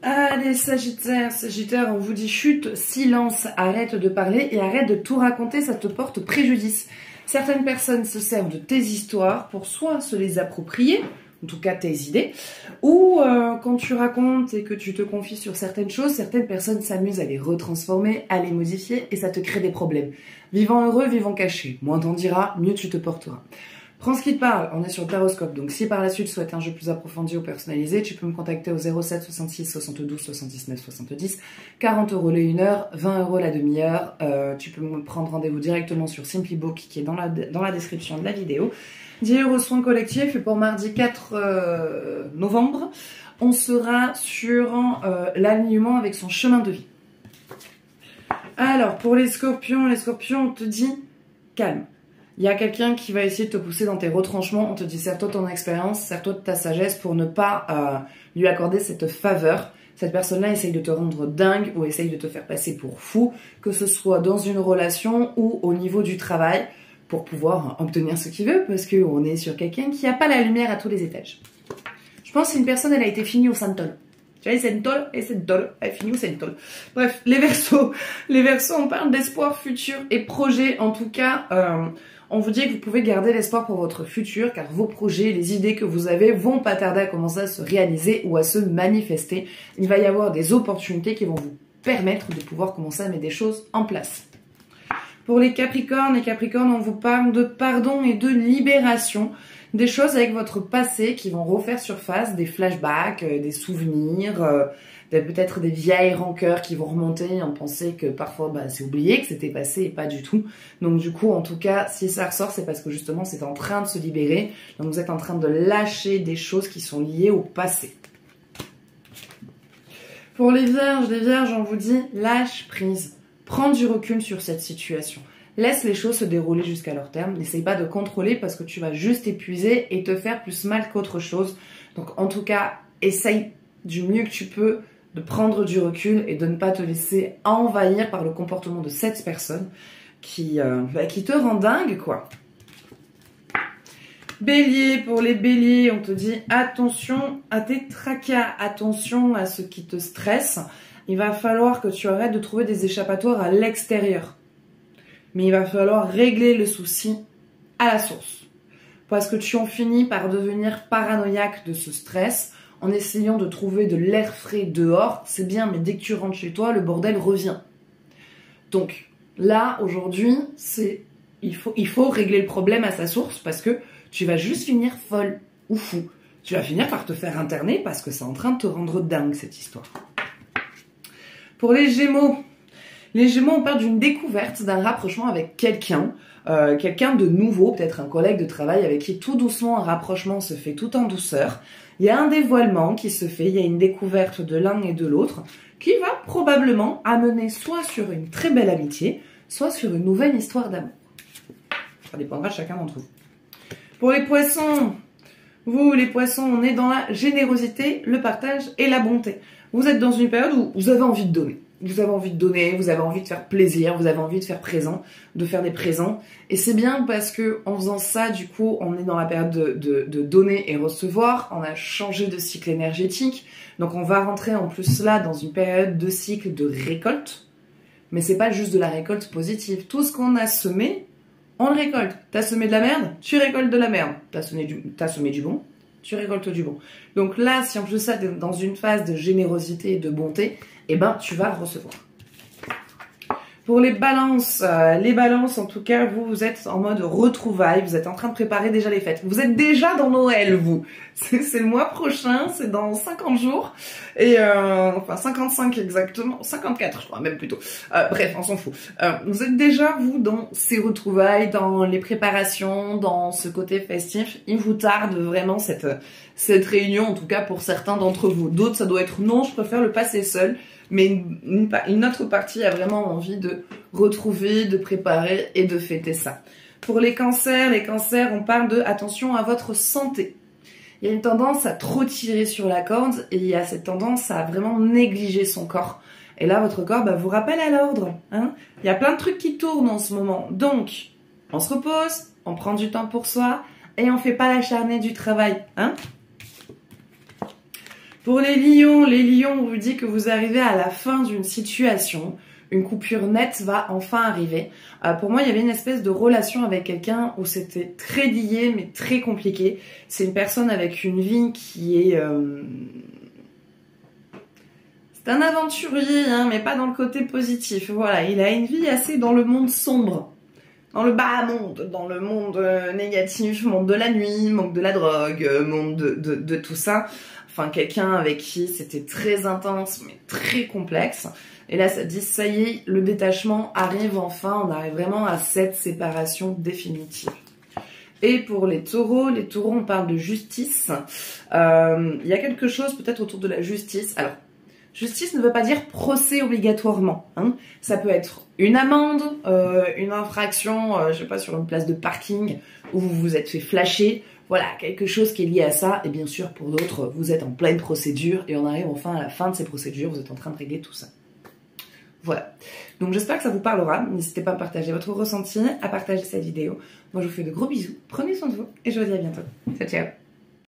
Allez, Sagittaire, Sagittaire, on vous dit chute, silence, arrête de parler et arrête de tout raconter, ça te porte préjudice. Certaines personnes se servent de tes histoires pour soit se les approprier, en tout cas tes idées, ou quand tu racontes et que tu te confies sur certaines choses, certaines personnes s'amusent à les retransformer, à les modifier et ça te crée des problèmes. Vivant heureux, vivant caché. Moins t'en diras, mieux tu te porteras. Prends ce qui te parle, on est sur le taroscope, donc si par la suite tu souhaites un jeu plus approfondi ou personnalisé, tu peux me contacter au 07 66 72 79 70, 40 € les 1 heure, 20 € la demi-heure, tu peux me prendre rendez-vous directement sur Simplybook qui est dans la description de la vidéo. 10 € soins collectifs et pour mardi 4 novembre, on sera sur l'alignement avec son chemin de vie. Alors pour les scorpions, on te dit calme. Il y a quelqu'un qui va essayer de te pousser dans tes retranchements. On te dit sers-toi de ton expérience, sers-toi de ta sagesse pour ne pas lui accorder cette faveur. Cette personne-là essaye de te rendre dingue ou essaye de te faire passer pour fou, que ce soit dans une relation ou au niveau du travail, pour pouvoir obtenir ce qu'il veut, parce qu'on est sur quelqu'un qui n'a pas la lumière à tous les étages. Je pense qu'une personne, elle a été finie au Santol. Tu vois, Santol et Santol, elle finit au Santol. Bref, les Verseaux, on parle d'espoir futur et projet. En tout cas, on vous dit que vous pouvez garder l'espoir pour votre futur, car vos projets, les idées que vous avez vont pas tarder à commencer à se réaliser ou à se manifester. Il va y avoir des opportunités qui vont vous permettre de pouvoir commencer à mettre des choses en place. Pour les Capricornes, on vous parle de pardon et de libération. Des choses avec votre passé qui vont refaire surface, des flashbacks, des souvenirs, peut-être des vieilles rancœurs qui vont remonter. On pensait que parfois c'est oublié que c'était passé et pas du tout. Donc du coup, en tout cas, si ça ressort, c'est parce que justement c'est en train de se libérer. Donc vous êtes en train de lâcher des choses qui sont liées au passé. Pour les Vierges, on vous dit lâche prise. Prends du recul sur cette situation. Laisse les choses se dérouler jusqu'à leur terme. N'essaye pas de contrôler parce que tu vas juste t'épuiser et te faire plus mal qu'autre chose. Donc en tout cas, essaye du mieux que tu peux de prendre du recul et de ne pas te laisser envahir par le comportement de cette personne qui te rend dingue, quoi. Bélier, pour les béliers, on te dit attention à tes tracas, attention à ce qui te stresse. Il va falloir que tu arrêtes de trouver des échappatoires à l'extérieur. Mais il va falloir régler le souci à la source. Parce que tu en finis par devenir paranoïaque de ce stress en essayant de trouver de l'air frais dehors. C'est bien, mais dès que tu rentres chez toi, le bordel revient. Donc là, aujourd'hui, il faut régler le problème à sa source parce que tu vas juste finir folle ou fou. Tu vas finir par te faire interner parce que c'est en train de te rendre dingue cette histoire. Pour les Gémeaux, on parle d'une découverte, d'un rapprochement avec quelqu'un de nouveau, peut-être un collègue de travail avec qui tout doucement un rapprochement se fait tout en douceur. Il y a un dévoilement qui se fait, il y a une découverte de l'un et de l'autre qui va probablement amener soit sur une très belle amitié, soit sur une nouvelle histoire d'amour. Ça dépendra de chacun d'entre vous. Pour les Poissons, vous les Poissons, on est dans la générosité, le partage et la bonté. Vous êtes dans une période où vous avez envie de donner. Vous avez envie de donner, vous avez envie de faire plaisir, vous avez envie de faire présent, de faire des présents. Et c'est bien parce que en faisant ça, du coup, on est dans la période de donner et recevoir. On a changé de cycle énergétique. Donc on va rentrer en plus là dans une période de cycle de récolte. Mais c'est pas juste de la récolte positive. Tout ce qu'on a semé, on le récolte. T'as semé de la merde, tu récoltes de la merde. T'as semé du bon, tu récoltes du bon. Donc là, si en plus ça, t'es dans une phase de générosité et de bonté, eh ben, tu vas recevoir. Pour les balances, en tout cas, vous êtes en mode retrouvailles, vous êtes en train de préparer déjà les fêtes. Vous êtes déjà dans Noël, vous. C'est le mois prochain, c'est dans 50 jours. Et enfin, 55 exactement, 54 je crois, même plutôt. Bref, on s'en fout. Vous êtes déjà, vous, dans ces retrouvailles, dans les préparations, dans ce côté festif. Il vous tarde vraiment cette réunion, en tout cas pour certains d'entre vous. D'autres, ça doit être non, je préfère le passer seul. Mais une autre partie a vraiment envie de retrouver, de préparer et de fêter ça. Pour les cancers, on parle de attention à votre santé. Il y a une tendance à trop tirer sur la corde et il y a cette tendance à vraiment négliger son corps. Et là, votre corps vous rappelle à l'ordre. Hein, il y a plein de trucs qui tournent en ce moment. Donc, on se repose, on prend du temps pour soi et on fait pas l'acharné du travail. Hein. Pour les lions, on vous dit que vous arrivez à la fin d'une situation. Une coupure nette va enfin arriver. Pour moi, il y avait une espèce de relation avec quelqu'un où c'était très lié, mais très compliqué. C'est une personne avec une vie qui est... C'est un aventurier, hein, mais pas dans le côté positif. Voilà, il a une vie assez dans le monde sombre. Dans le bas monde, dans le monde négatif, monde de la nuit, monde de la drogue, monde de tout ça. Enfin, quelqu'un avec qui c'était très intense, mais très complexe. Et là, ça dit, ça y est, le détachement arrive enfin, on arrive vraiment à cette séparation définitive. Et pour les taureaux, on parle de justice. Il y a quelque chose peut-être autour de la justice. Alors, justice ne veut pas dire procès obligatoirement. Hein. Ça peut être une amende, une infraction, je sais pas, sur une place de parking où vous vous êtes fait flasher. Voilà, quelque chose qui est lié à ça. Et bien sûr, pour d'autres, vous êtes en pleine procédure et on arrive enfin à la fin de ces procédures. Vous êtes en train de régler tout ça. Voilà. Donc j'espère que ça vous parlera. N'hésitez pas à partager votre ressenti, à partager cette vidéo. Moi, je vous fais de gros bisous. Prenez soin de vous et je vous dis à bientôt. Ciao, ciao.